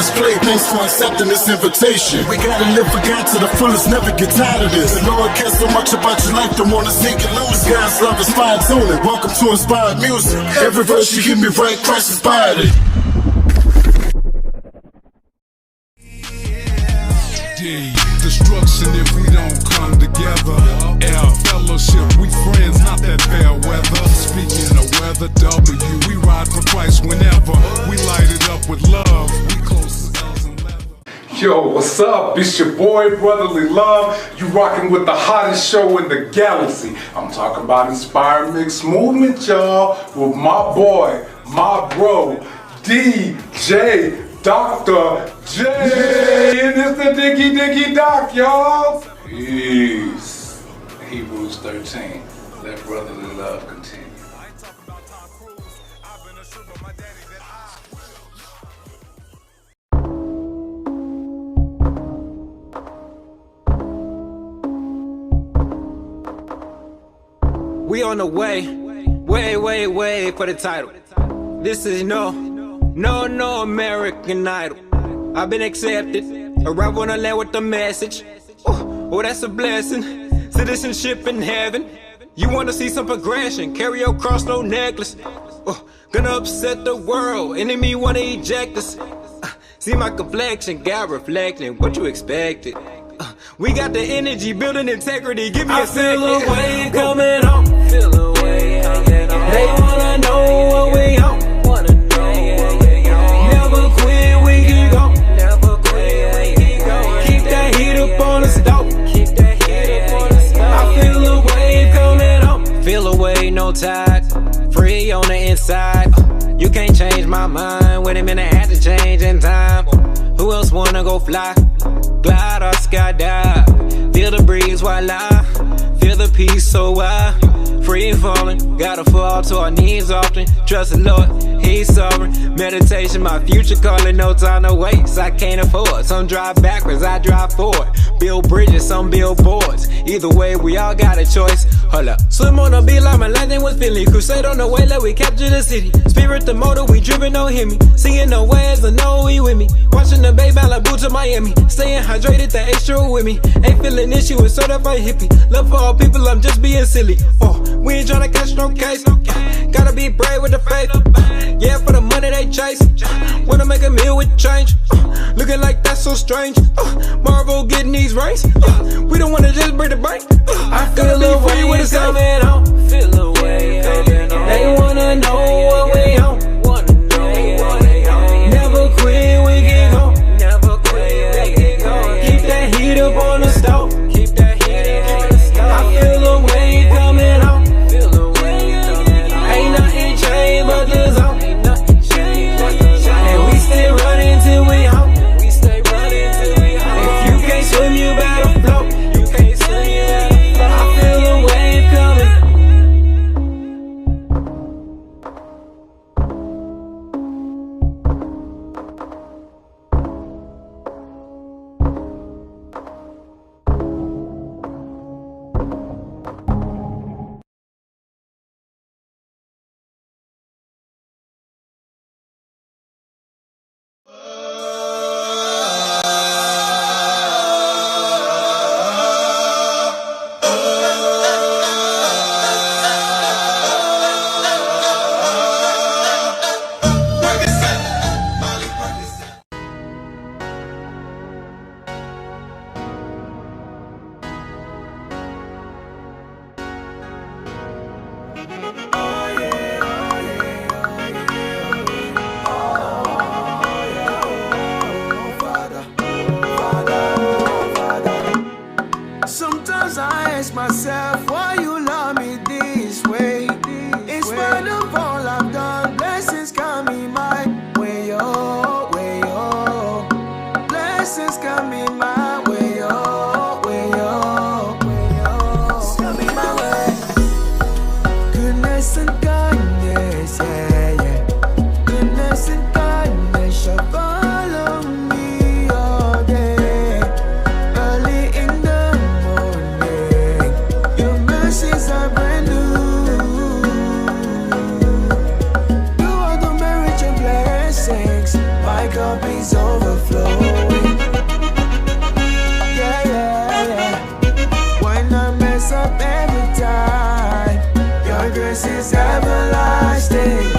press play. Thanks for accepting this invitation. We gotta live for God to the fullest, never get tired of this. The Lord cares so much about your life, don't wanna see you lose. God's love is fine-tuning. Welcome to Inspired Music. Every verse you hear me write, Christ inspired it. Destruction if we don't come together. Our fellowship, we friends, not that fair weather. Speaking of weather, W, we ride for Christ whenever. We light it up with love. We close as L's and leather. Yo, what's up? It's your boy, BrothaLee Love. You rocking with the hottest show in the galaxy. I'm talking about Inspired Mix Movement, y'all, with my boy, my bro, DJ Dr. Jaye, and it's the Diggy Doc, y'all. Peace. Hebrews 13. Let brotherly love continue. We on the way for the title. This is no American Idol. I've been accepted, arrive on the land with the message. Oh, that's a blessing. Citizenship in heaven. You wanna see some progression? Carry your cross, no necklace. Gonna upset the world. Enemy wanna eject us. See my complexion, God reflecting. What you expected? We got the energy, building integrity. Give me a second. I feel a wave coming on. Feel a wave coming on. They wanna know what we on. Never quit, we keep going. Never quit, we keep going. Keep that heat up on the stove. Keep that heat up on the stove. I feel a wave coming on. Feel a wave, no tide. Free on the inside. You can't change my mind. Wait a minute, I had to change in time. Who else wanna go fly? Glide or skydive. Feel the breeze while I feel the peace, so I free falling. Gotta fall to our knees often. Trust the Lord, He's sovereign. Meditation, my future calling, no time to waste. I can't afford. Some drive backwards, I drive forward. Build bridges, some build boards. Either way, we all got a choice. Hold up. Swim on the beat like my lightning was feeling. Crusade on the way, let we capture the city. Spirit the motor, we driven, don't hit me. Singing no waves, I know he with me. Watching the Bay Malibu to Miami. Staying hydrated, the extra with me. Ain't feeling this, you is certified hippie. Love for all people, I'm just being silly. We ain't tryna catch no case. Gotta be brave with the faith. Yeah, for the money they chase. Wanna make a meal with change. Looking like that's so strange. Marvel getting these rings. We don't wanna just break the bank. I feel the way with the coming on. Feel the way coming on. They wanna know what we on. Never quit, we get going. Never quit, we get going. Keep that heat up on the stove. Keep that heat up on the stove. I feel the wave coming on. Feel the wave coming on. Ain't nothing changed but the zone. Ain't nothing changed but the zone. And we stay running till we home. We stay running till we home. If you can't swim, you better float. You can't swim, you better float. I feel grace is everlasting.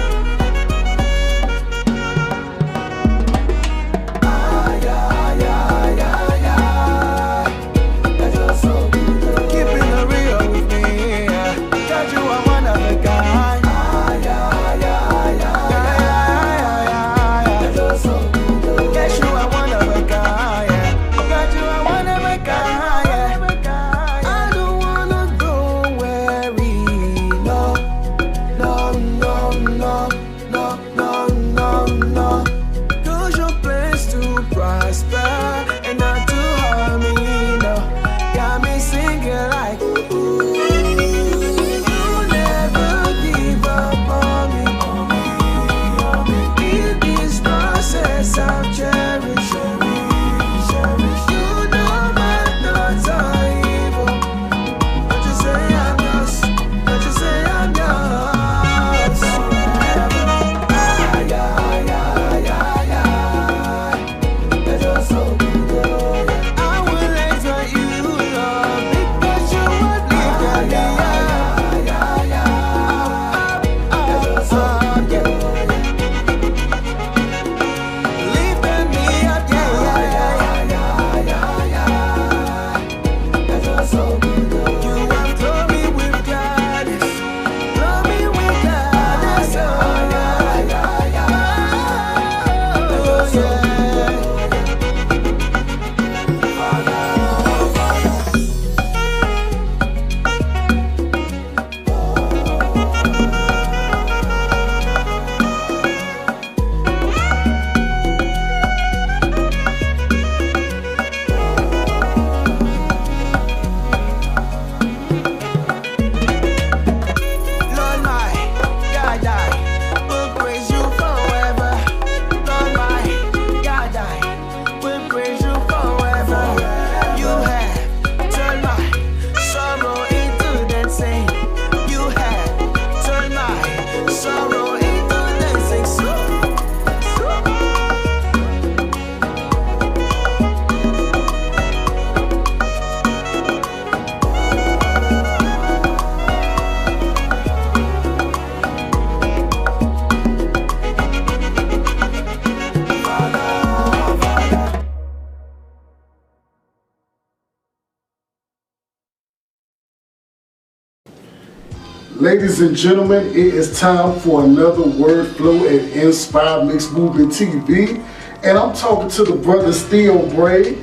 Ladies and gentlemen, it is time for another word flow at Inspired Mixed Movement TV. And I'm talking to the brothers Theo Bray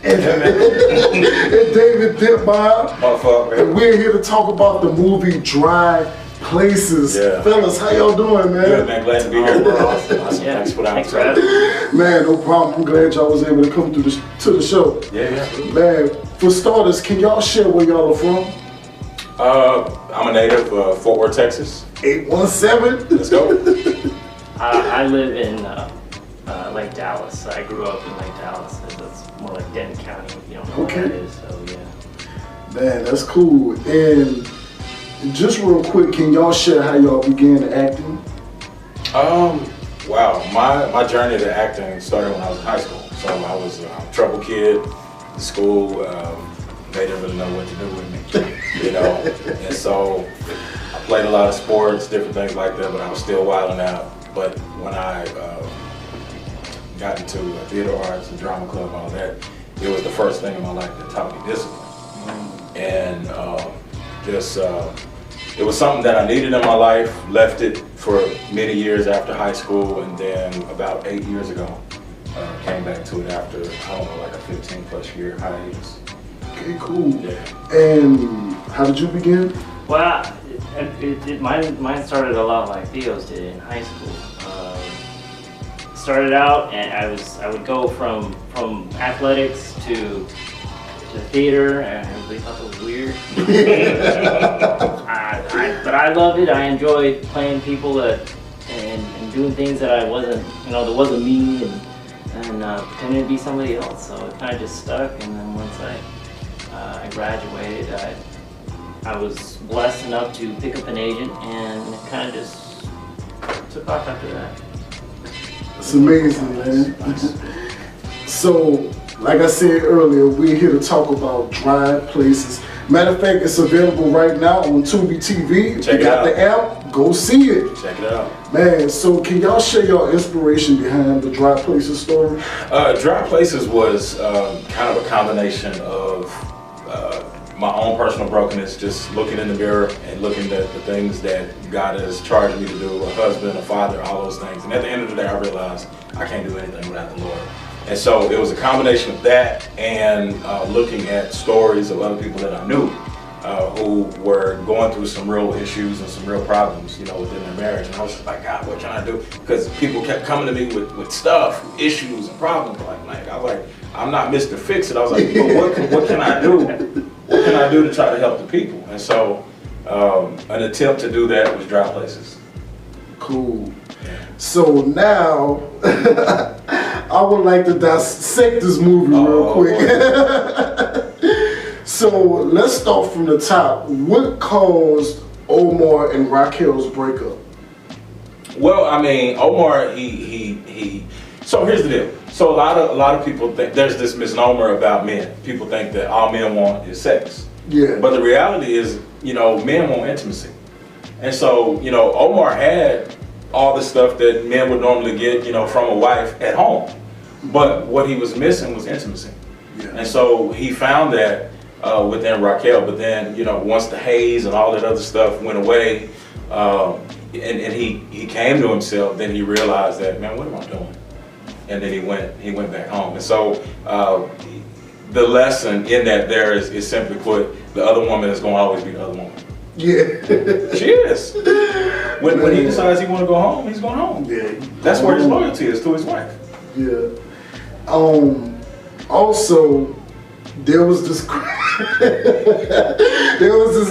and David Dittmeier. And we're here to talk about the movie Dry Places. Yeah. Fellas, how y'all doing, man? Good, man. Glad to be here. Awesome. Yeah. Thanks for the Thanks for opportunity. Man, no problem. I'm glad y'all was able to come to the show. Yeah. Man, for starters, can y'all share where y'all are from? I'm a native of Fort Worth, Texas. 817? Let's go. I live in Lake Dallas. I grew up in Lake Dallas. That's more like Denton County, if you don't know Okay. where that is. So yeah. Man, that's cool. And just real quick, can y'all share how y'all began acting? Wow. My journey to acting started when I was in high school. So I was a trouble kid in school. They didn't really know what to do with me, you know. And so I played a lot of sports, different things like that, but I was still wilding out. But when I got into theater arts and drama club and all that, it was the first thing in my life that taught me discipline. And it was something that I needed in my life, left it for many years after high school, and then about 8 years ago, came back to it after, I don't know, like a 15+ year hiatus. Okay, cool. Yeah. And how did you begin? Well, mine started a lot like Theo's did in high school. Started out, and I would go from athletics to theater, and everybody thought it was weird. But I loved it. I enjoyed playing people and doing things that I wasn't, that wasn't me, and pretending to be somebody else. So it kind of just stuck. And then once I graduated, I was blessed enough to pick up an agent, and it kind of just took off after that. It's amazing, man. So, like I said earlier, we're here to talk about Dry Places. Matter of fact, it's available right now on Tubi TV. Check you it got out. the app, go see it. Check it out. Man, so can y'all share your inspiration behind the Dry Places story? Dry Places was kind of a combination of my own personal brokenness, just looking in the mirror and looking at the things that God has charged me to do, a husband, a father, all those things. And at the end of the day, I realized I can't do anything without the Lord. And so it was a combination of that and looking at stories of other people that I knew who were going through some real issues and some real problems, you know, within their marriage. And I was just like, God, what can I do? Because people kept coming to me with stuff, issues and problems. Like I was like, I'm not Mr. Fix It. I was like, but what can I do? What can I do to try to help the people? And so an attempt to do that was Dry Places. Cool. So now, I would like to dissect this movie real quick. So let's start from the top. What caused Omar and Raquel's breakup? Well, I mean, Omar, he. So here's the deal. So a lot of people think there's this misnomer about men. People think that all men want is sex. Yeah. But the reality is, you know, men want intimacy. And so, you know, Omar had all the stuff that men would normally get, you know, from a wife at home. But what he was missing was intimacy. Yeah. And so he found that within Raquel. But then, you know, once the haze and all that other stuff went away, and he came to himself, then he realized that, man, what am I doing? And then he went back home. And so the lesson in that there is simply put, the other woman is going to always be the other woman. Yeah. She is. When he decides he want to go home, he's going home. Yeah. That's where his loyalty is, to his wife. Yeah. Also, there was this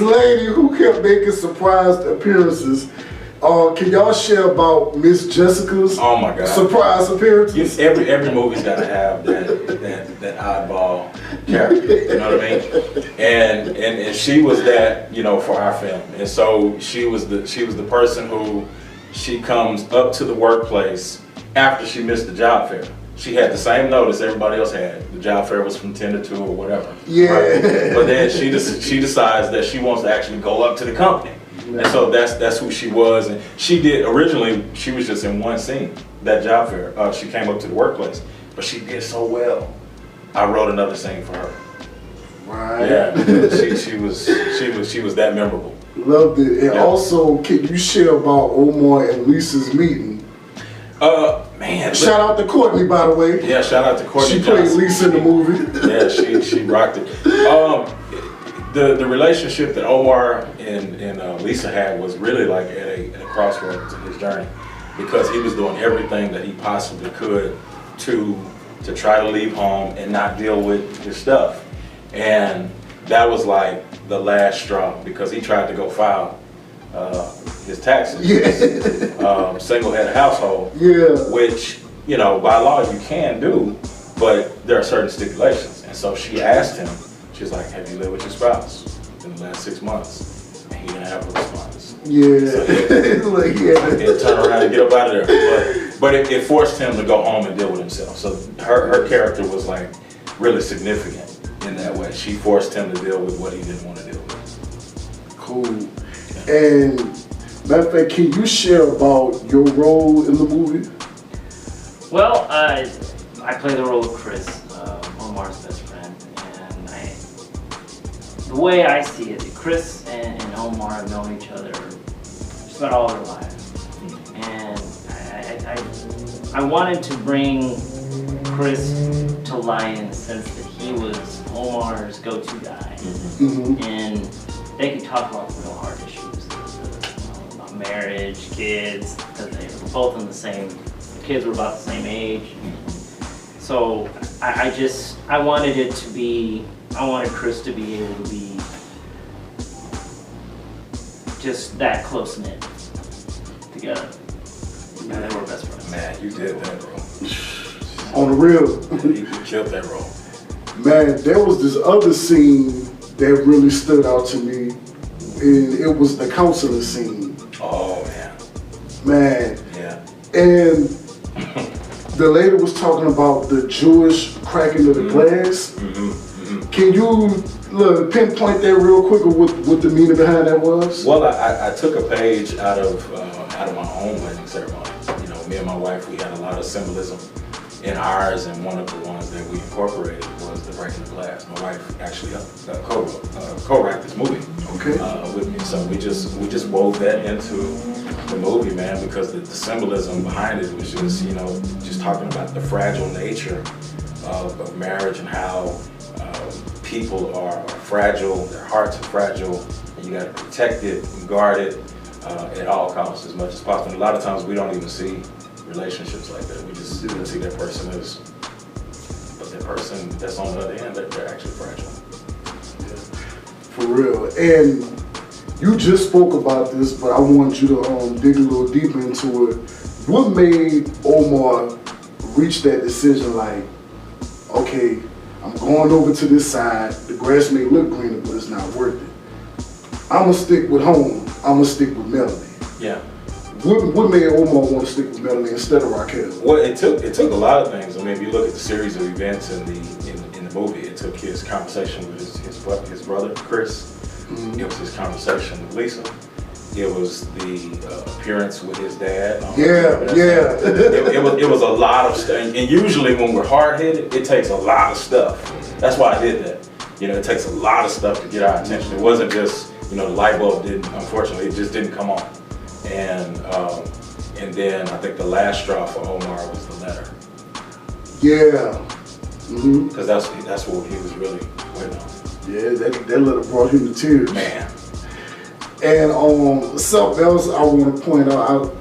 lady who kept making surprise appearances. Can y'all share about Miss Jessica's Oh my God. surprise appearances? Every movie's got to have that oddball character. You know what I mean? And she was that, you know, for our family. And so she was the person who she comes up to the workplace after she missed the job fair. She had the same notice everybody else had. The job fair was from 10 to 2 or whatever. Yeah. Right? But then she decides that she wants to actually go up to the company. And so that's who she was. And she did, originally, she was just in one scene, that job fair. She came up to the workplace. But she did so well, I wrote another scene for her. Right. Yeah, she was that memorable. Loved it. And Yeah. also, can you share about Omar and Lisa's meeting? Man. Shout out to Courtney, by the way. Yeah, shout out to Courtney. She played Johnson. Lisa in the movie. Yeah, she rocked it. The relationship that Omar and Lisa had was really like at a crossroads in his journey, because he was doing everything that he possibly could to try to leave home and not deal with his stuff. And that was like the last straw, because he tried to go file his taxes. Yeah. Single-headed household. Yeah. Which, you know, by law you can do, but there are certain stipulations. And so she asked him, she's like, have you lived with your spouse in the last 6 months? And he didn't have a response. Yeah. So Like, yeah. he'd turn around and get up out of there. But it forced him to go home and deal with himself. So her character was like really significant in that way. She forced him to deal with what he didn't want to deal with. Cool. And matter of fact, can you share about your role in the movie? Well, I play the role of Chris, Omar's best friend, and the way I see it, Chris and Omar have known each other just about all their lives, and I wanted to bring Chris to light in the sense that he was Omar's go-to guy, and they could talk about real hard issues, about marriage, kids, because they were both in the same. Kids were about the same age. So I wanted Chris to be able to be just that close knit together. And they were best friends. Man, you did that, bro. On the real. You killed that role. Man, there was this other scene that really stood out to me, and it was the counseling scene. Oh, man. Man. Yeah. And the lady was talking about the Jewish cracking of the glass. Can you look, pinpoint that real quick of what the meaning behind that was? Well, I took a page out of my own wedding ceremony. You know, me and my wife, we had a lot of symbolism in ours, and one of the ones that we incorporated was the breaking the glass. My wife actually co-wrote this movie with me, so we just wove that into the movie, man, because the symbolism behind it was just, you know, just talking about the fragile nature of marriage and how people are fragile, their hearts are fragile, and you got to protect it and guard it at all costs as much as possible. And a lot of times we don't even see relationships like that. We just see that person as, but that person that's on the other end, they're actually fragile. For real. And you just spoke about this, but I want you to dig a little deeper into it. What made Omar reach that decision like, okay, I'm going over to this side, the grass may look greener, but it's not worth it. I'm gonna stick with home, I'm gonna stick with Melody. Yeah. What made Omar want to stick with Melody instead of Raquel? Well, it took a lot of things. I mean, if you look at the series of events in the movie, it took his conversation with his brother Chris. Mm-hmm. It was his conversation with Lisa. It was the appearance with his dad. It was a lot of stuff. And usually when we're hard-headed, it takes a lot of stuff. That's why I did that. You know, it takes a lot of stuff to get our attention. It wasn't just, you know, the light bulb didn't, unfortunately, it just didn't come on. And then I think the last straw for Omar was the letter. Yeah. Because that's what he was really waiting on. Yeah, that letter brought him to tears. Man. And something else I want to point out,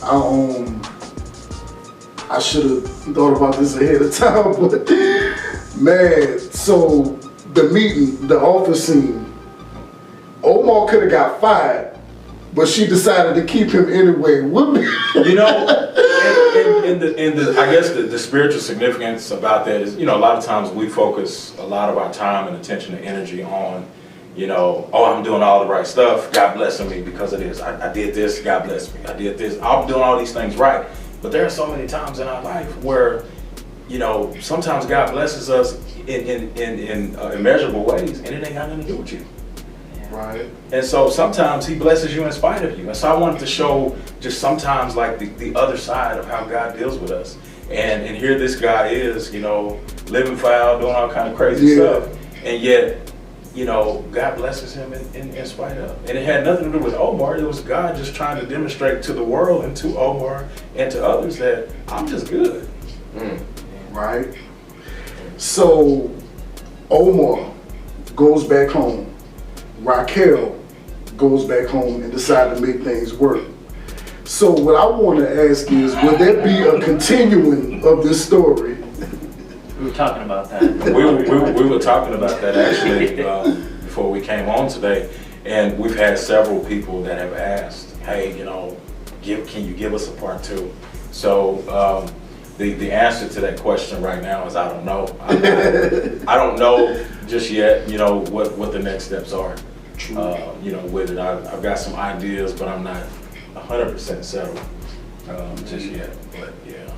I should have thought about this ahead of time, but man, so the meeting, the office scene, Omar could have got fired, but she decided to keep him anyway. You know, I guess the spiritual significance about that is, you know, a lot of times we focus a lot of our time and attention and energy on, you know, oh, I'm doing all the right stuff, God blessing me because of this. I did this, God bless me. I did this, I'm doing all these things right. But there are so many times in our life where, you know, sometimes God blesses us in immeasurable ways, and it ain't got nothing to do with you. Right. And so sometimes he blesses you in spite of you. And so I wanted to show just sometimes like the other side of how God deals with us. And here this guy is, you know, living foul, doing all kind of crazy stuff. And yet, you know, God blesses him in spite of. And it had nothing to do with Omar. It was God just trying to demonstrate to the world and to Omar and to others that I'm just good. Right. So Omar goes back home. Raquel goes back home and decides to make things work. So what I want to ask is, will there be a continuing of this story? We were talking about that. We were talking about that actually before we came on today, and we've had several people that have asked, hey, you know, can you give us a part 2? So the answer to that question right now is I don't know. I don't know just yet, you know, what the next steps are. You know, with it, I've got some ideas, but I'm not 100% settled just yet. But yeah.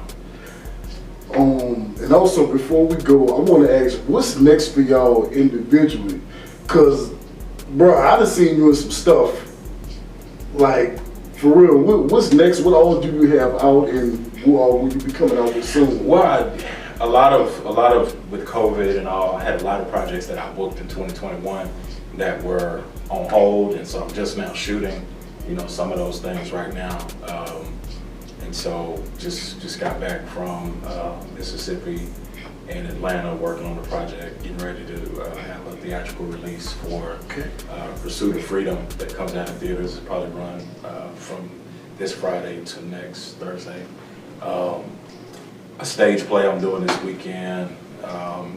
And also before we go, I want to ask, what's next for y'all individually? Cause, bro, I done seen you in some stuff. Like, for real, what's next? What all do you have out, and what all will you be coming out with soon? Well, a lot of with COVID and all, I had a lot of projects that I booked in 2021 that were on hold, and so I'm just now shooting, you know, some of those things right now. And so just got back from Mississippi and Atlanta working on the project, getting ready to have a theatrical release for Pursuit of Freedom that comes out in theaters. It'll probably run from this Friday to next Thursday. A stage play I'm doing this weekend,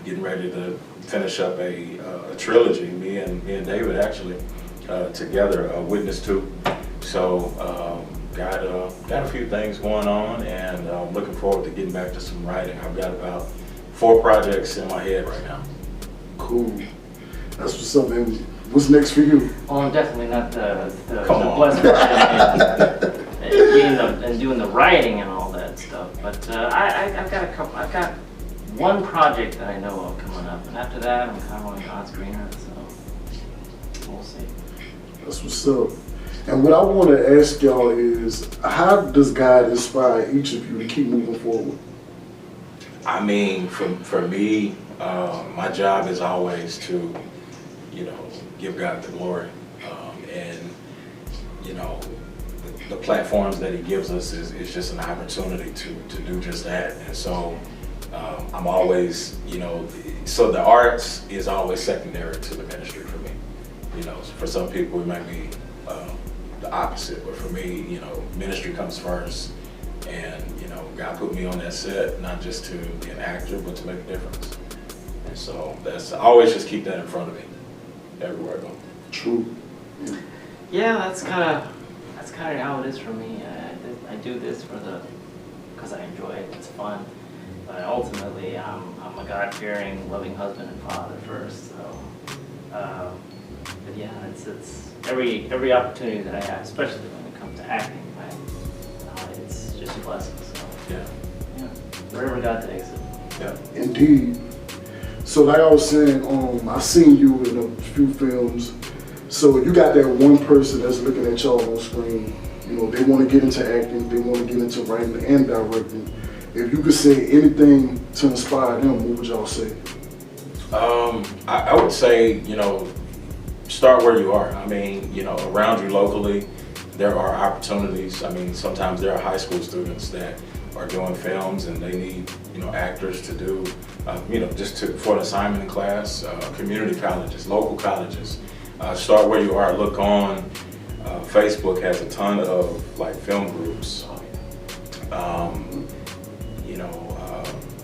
getting ready to finish up a trilogy, me and David actually, together, Witness 2. So got a few things going on, and looking forward to getting back to some writing. I've got about 4 projects in my head right now. Cool. That's what's up, man. What's next for you? Well, I'm definitely not the blessed and doing the writing and all that stuff. But I've got a couple. I've got one project that I know of coming up, and after that, I'm kind of on God's green earth. So we'll see. That's what's up. And what I want to ask y'all is, how does God inspire each of you to keep moving forward? I mean, for me, my job is always to, give God the glory. And, the platforms that he gives us is just an opportunity to do just that. And so I'm always, so the arts is always secondary to the ministry for me. For some people it might be the opposite, but for me, ministry comes first. And, God put me on that set, not just to be an actor, but to make a difference. And so I always just keep that in front of me, everywhere I go. True. Yeah, that's kind of how it is for me. I do this because I enjoy it. It's fun, but ultimately, I'm a God-fearing, loving husband and father first. So, but yeah, it's every opportunity that I have, especially when it comes to acting, it's just a blessing. So yeah, wherever God takes it. Yeah, indeed. So like I was saying, I seen you in a few films. So you got that one person that's looking at y'all on screen. They want to get into acting, they want to get into writing and directing. If you could say anything to inspire them, what would y'all say? I would say, start where you are. I mean, around you locally, there are opportunities. I mean, sometimes there are high school students that are doing films and they need, actors to do, for an assignment in class, community colleges, local colleges. Start where you are. Look on Facebook has a ton of film groups.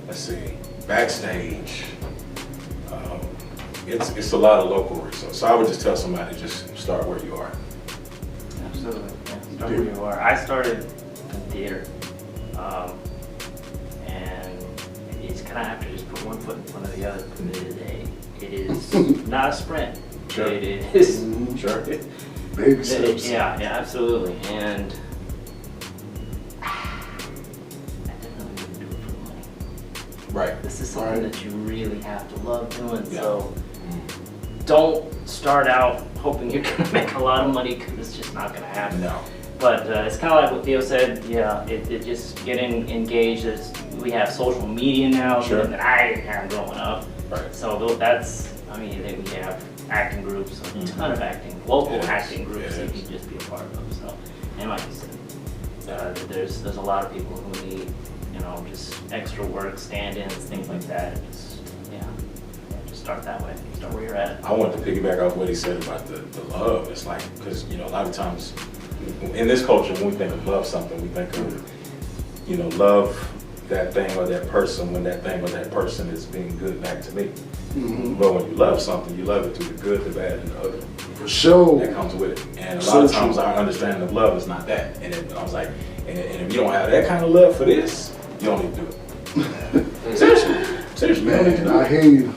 Let's see, Backstage. It's a lot of local resources. So I would just tell somebody, just start where you are. Absolutely, yeah. Start where you are. I started in theater, and you just kind of have to just put one foot in front of the other. It is not a sprint. Sure. It is. Sure. Baby steps. Yeah, absolutely. And I definitely wouldn't do it for the money. Right. This is something that you really have to love doing. Yeah. So don't start out hoping you're going to make a lot of money, because it's just not going to happen. No. But it's kind of like what Theo said. Yeah, it just getting engaged. We have social media now, Sure. that I didn't have growing up. Right. So that's, we have acting groups, a ton of acting, local acting groups that you can just be a part of. So, and like you said, there's a lot of people who need, just extra work, stand-ins, things like that. Just start that way. Start where you're at. I want to piggyback off what he said about the love. It's like, because a lot of times in this culture, when we think of love something, we think of love that thing or that person when that thing or that person is being good back to me. Mm-hmm. But when you love something, you love it through the good, the bad, and the ugly. For sure. That comes with it. And a lot of times our understanding of love is not that. And I was like, and if you don't have that kind of love for this, you don't need to do it. Seriously, man, I hear you.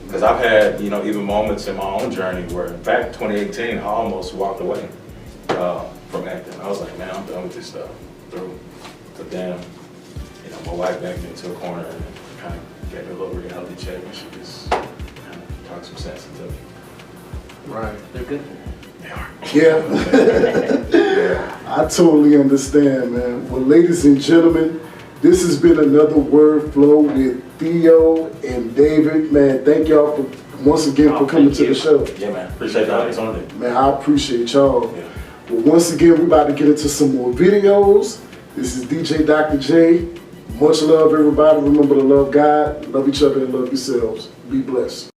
Because I've had, even moments in my own journey where, in fact, 2018, I almost walked away from acting. I was like, man, I'm done with this stuff. But then, my wife backed me into a corner and kind of gave me a little reality check, and she just kind of talked some sense into me. Right. They're good. They are. Yeah. I totally understand, man. Well, ladies and gentlemen, this has been another Word Flow with Theo and David. Man, thank y'all once again for coming to the show. Yeah, man. Appreciate the opportunity. Man, I appreciate y'all. Yeah. Well, once again, we're about to get into some more videos. This is DJ Dr. J. Much love, everybody. Remember to love God, love each other, and love yourselves. Be blessed.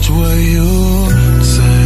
What you say?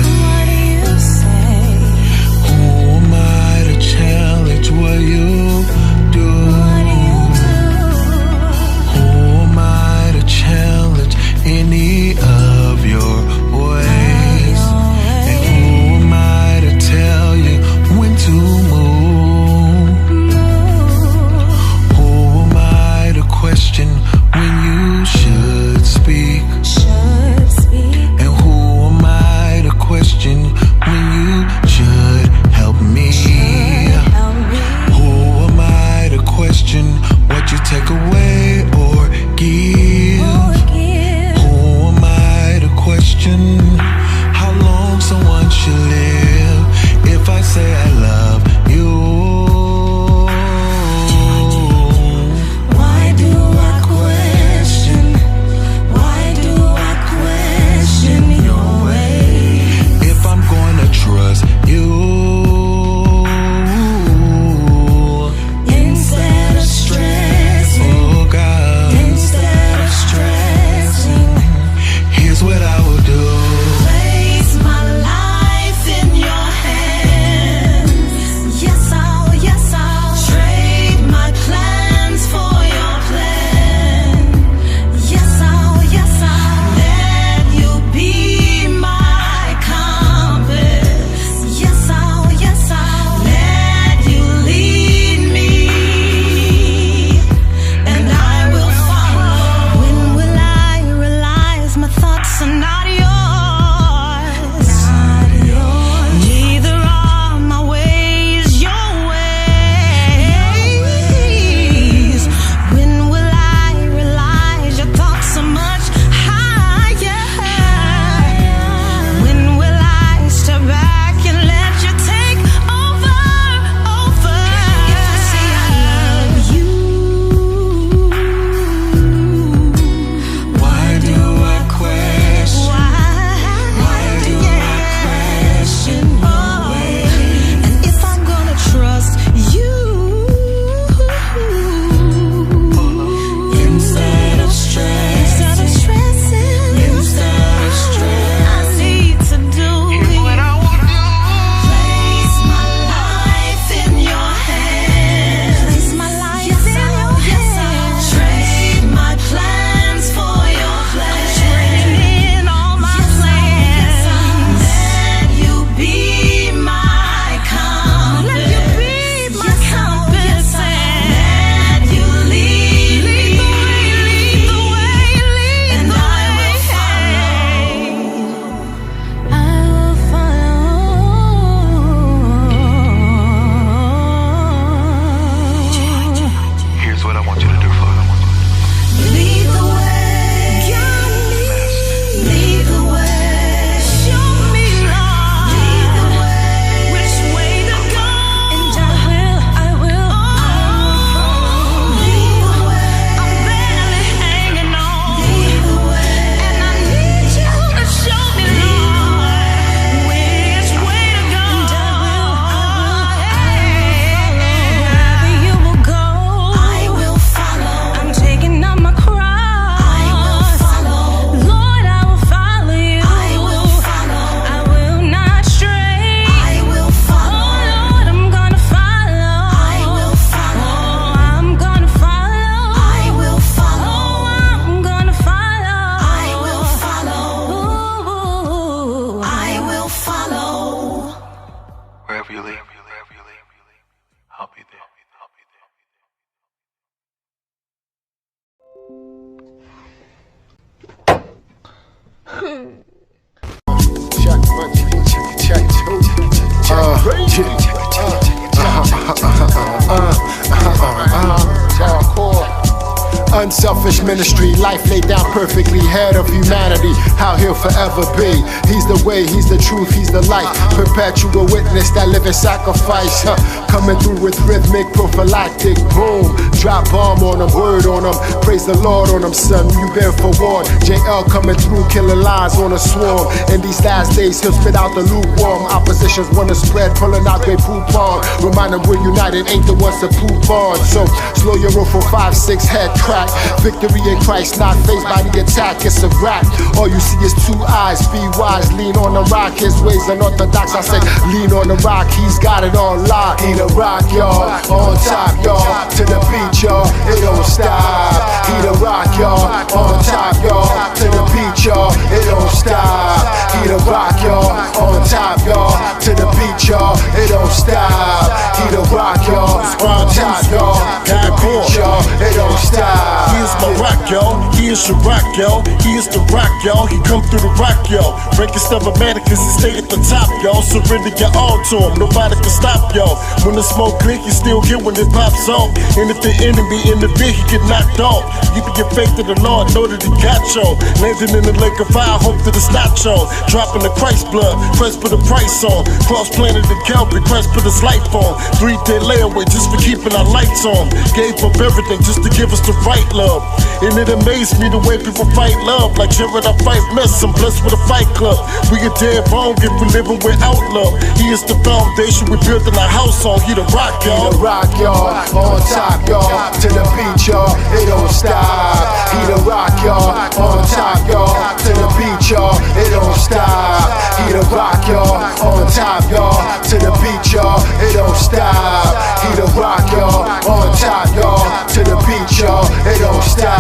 Unselfish ministry, life laid down perfectly, head of humanity, how he'll forever be. He's the way, he's the truth, he's the light, perpetual witness, that living sacrifice. Coming through with rhythmic, prophylactic, boom, drop bomb on him, word on him, praise the Lord on him, son, you bear forewarned. JL coming through, killing lies on a swarm. In these last days, he'll spit out the lukewarm. Oppositions wanna spread, pulling out their poop on. Remind them we're united, ain't the ones to poop on. So, slow your roll for 5-6, head crack. Victory in Christ, not faced by the attack, it's a rap. All you see is two eyes, be wise, lean on the rock. His ways unorthodox, I said lean on the rock. He's got it on lock. He the rock, y'all, on top, y'all, to the beat, y'all, it don't stop. He the rock, y'all, on top, y'all, to the beat, y'all, it don't stop. He the rock, y'all, on top, y'all, to the beat, y'all, it don't stop. He the rock, y'all, on top, y'all, to the beat, y'all, it don't stop. He is my rock, yo. He is your rock, yo. He is the rock, yo. He come through the rock, yo. Breaking stuff matter cause he stay at the top, yo. Surrender your all to him, nobody can stop, yo. When the smoke clear, you still get when it pops off. And if the enemy in the bit, he get knocked off. You can get faith to the Lord, know that he got you. Landing in the lake of fire, hope that it's not you. Dropping the Christ blood, Christ put a price on. Cross planet in Calvary, Christ put his life on. 3-day layaway just for keeping our lights on. Gave up everything just to give us the right love. And it amazed me the way people fight love. Like Jared, I fight mess, I'm blessed with a fight club. We get dead wrong if we living without love. He is the foundation we building our house on. He the rock, y'all. He the rock, y'all, on top, y'all, to the beat, y'all, it don't stop. He the rock, y'all, on top, y'all, to the beat, y'all, it don't stop. He the rock, y'all, on top, y'all, to the beat, y'all, it don't stop. He the rock, y'all, on top, y'all, to the beat, y'all, it don't stop.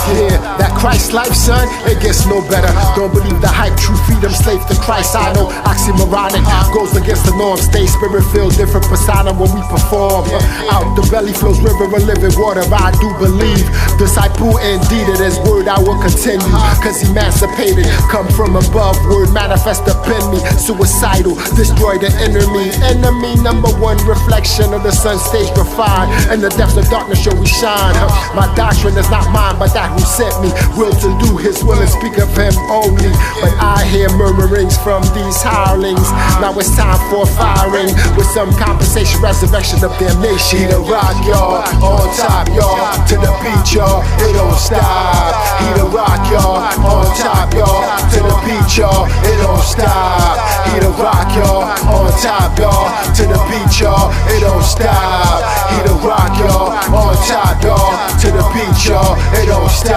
Yeah, that Christ life, son, it gets no better. Don't believe the hype, true freedom, slave to Christ. I know oxymoronic goes against the norm. Stay spirit filled, different persona when we perform. Out the belly flows river of living water. I do believe, disciple indeed, it is word I will continue. Cause emancipated, come from above, word manifest upon me. Suicidal, destroy the enemy. Enemy number one, reflection of the sun stage refined. In the depths of darkness shall we shine. My doctrine is not mine, but that who sent me. Will to do his will and speak of him only. But I hear murmurings from these hirelings. Now it's time for firing with some compensation, resurrection of damnation. He the rock, y'all, on top, y'all, to the beat, y'all, it don't stop. He the rock, y'all, on top, y'all, to the beat, y'all, it don't stop. He the rock, y'all, on top, y'all, to the beat, y'all, it don't stop. He the rock, y'all, on top, y'all, to the beat, y'all, it don't stop.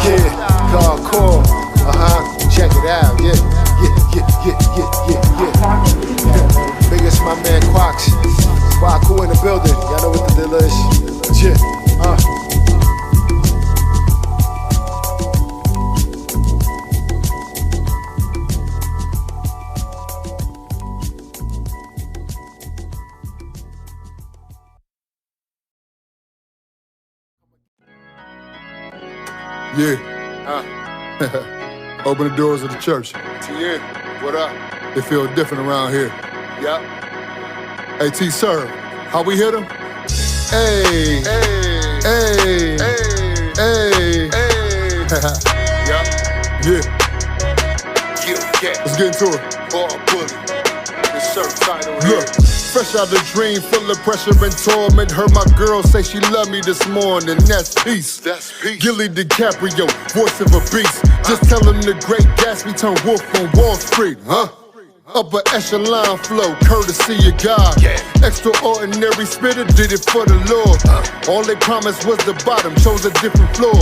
Yeah, hardcore, check it out, yeah. Biggest my man Quax, Quaku in the building, y'all know what the deal is, yeah, Open the doors of the church. yeah, what up? It feels different around here. Yup. Hey, T-Serve, how we hit him? Hey, Hey, hey, hey, hey. yup. Yeah, Yeah, let's get into it. ball bully. The shirt title Look, fresh out the dream, full of pressure and torment. Heard my girl say she loved me this morning. That's peace. That's peace. Gilly DiCaprio, voice of a beast. Just tell him the great Gatsby turned wolf on Wall Street, huh? Upper echelon flow, courtesy of God. Yeah. Extraordinary spitter did it for the Lord. All they promised was the bottom, chose a different floor.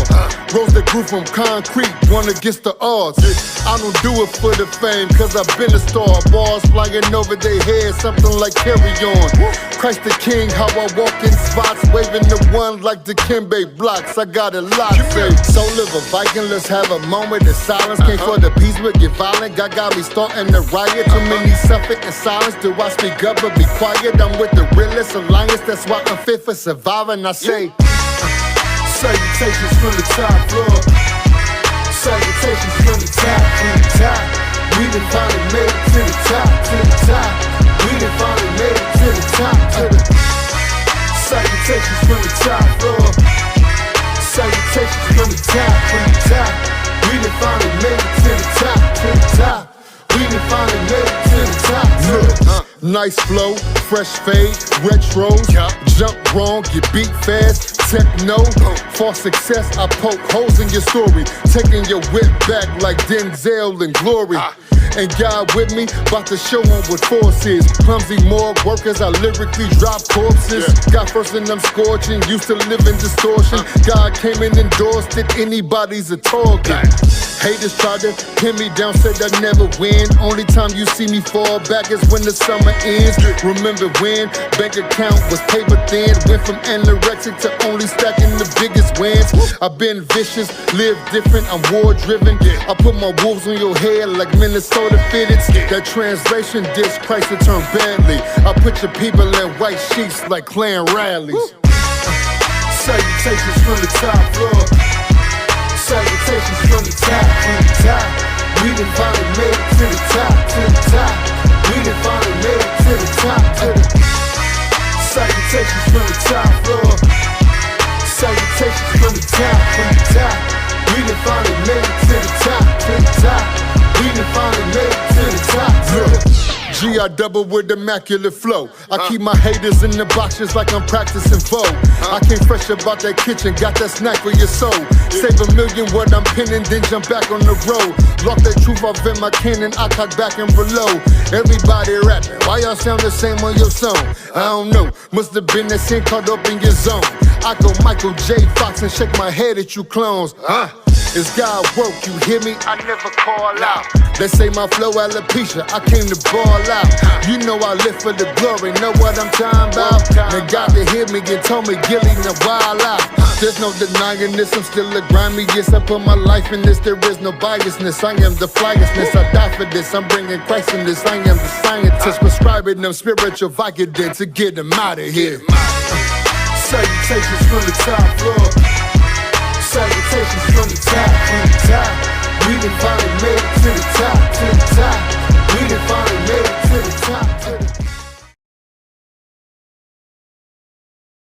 Rose that grew from concrete, one against the odds. I don't do it for the fame, cause I've been a star. Bars flying over their heads, something like carry on. Christ the King, how I walk in spots, waving the one like the Kimbe blocks. I got a lot to say. So live a Viking, let's have a moment of silence. Came for the peace, but get violent. God got me starting the riot. Too many suffer in silence. Do I speak up or be quiet? I'm with the realest alliance. That's why I'm fit for surviving. I say, salutations from the top floor. Salutations from the top, from the top. We done finally made it to the top, to the top. We done finally made it to the top, to the salutations from the top floor. Salutations from the top, from the top. We done finally made it to the top, to the top. We done finally made it to the top, to the nice flow, fresh fade, retros. Jump wrong, get beat fast. Techno, for success, I poke holes in your story. Taking your whip back like Denzel and Glory. And God with me, bout to show them what force is. Clumsy morgue workers, I lyrically drop corpses. Got first in them scorching, used to live in distortion. God came and endorsed it, anybody's a target. Haters tried to pin me down, said I never win. Only time you see me fall back is when the summer ends. Remember when bank account was paper thin? Went from anorexic to only stacking the biggest wins. I've been vicious, lived different, I'm war driven. I put my wolves on your head like Minnesota fitteds. That translation disc Christ will turn badly. I put your people in white sheets like Klan rallies. Salutations from the top floor. Salutations from the top, from the top. We done finally made it to the top, to the top. We done finally made it to the top, to the salutations from the top floor. Salutations from the top, from the top. We done finally made it to the top, to the top. We done finally made it to the top, to the G, I double with immaculate flow. I keep my haters in the boxes like I'm practicing Vogue. I came fresh about that kitchen, got that snack for your soul. Save $1 million what I'm pinning, then jump back on the road. Lock that truth off in my cannon, I cock back and reload. Everybody rapping, why y'all sound the same on your song? I don't know, must have been that scene caught up in your zone. I go Michael J. Fox and shake my head at you clones. It's God work, you hear me? I never call out. They say my flow alopecia, I came to ball out. You know I live for the glory, know what I'm talking about? They got to hear me and told me Gilly to wild out. There's no denying this, I'm still a grimy. Yes, I put my life in this, there is no biasness. I am the flyestness, I die for this. I'm bringing Christ in this, I am the scientist. Prescribing them spiritual Vicodin to get them out of here. Salutations from the top floor. Salutations from the top, from the top. We done finally made it to the top, to the top.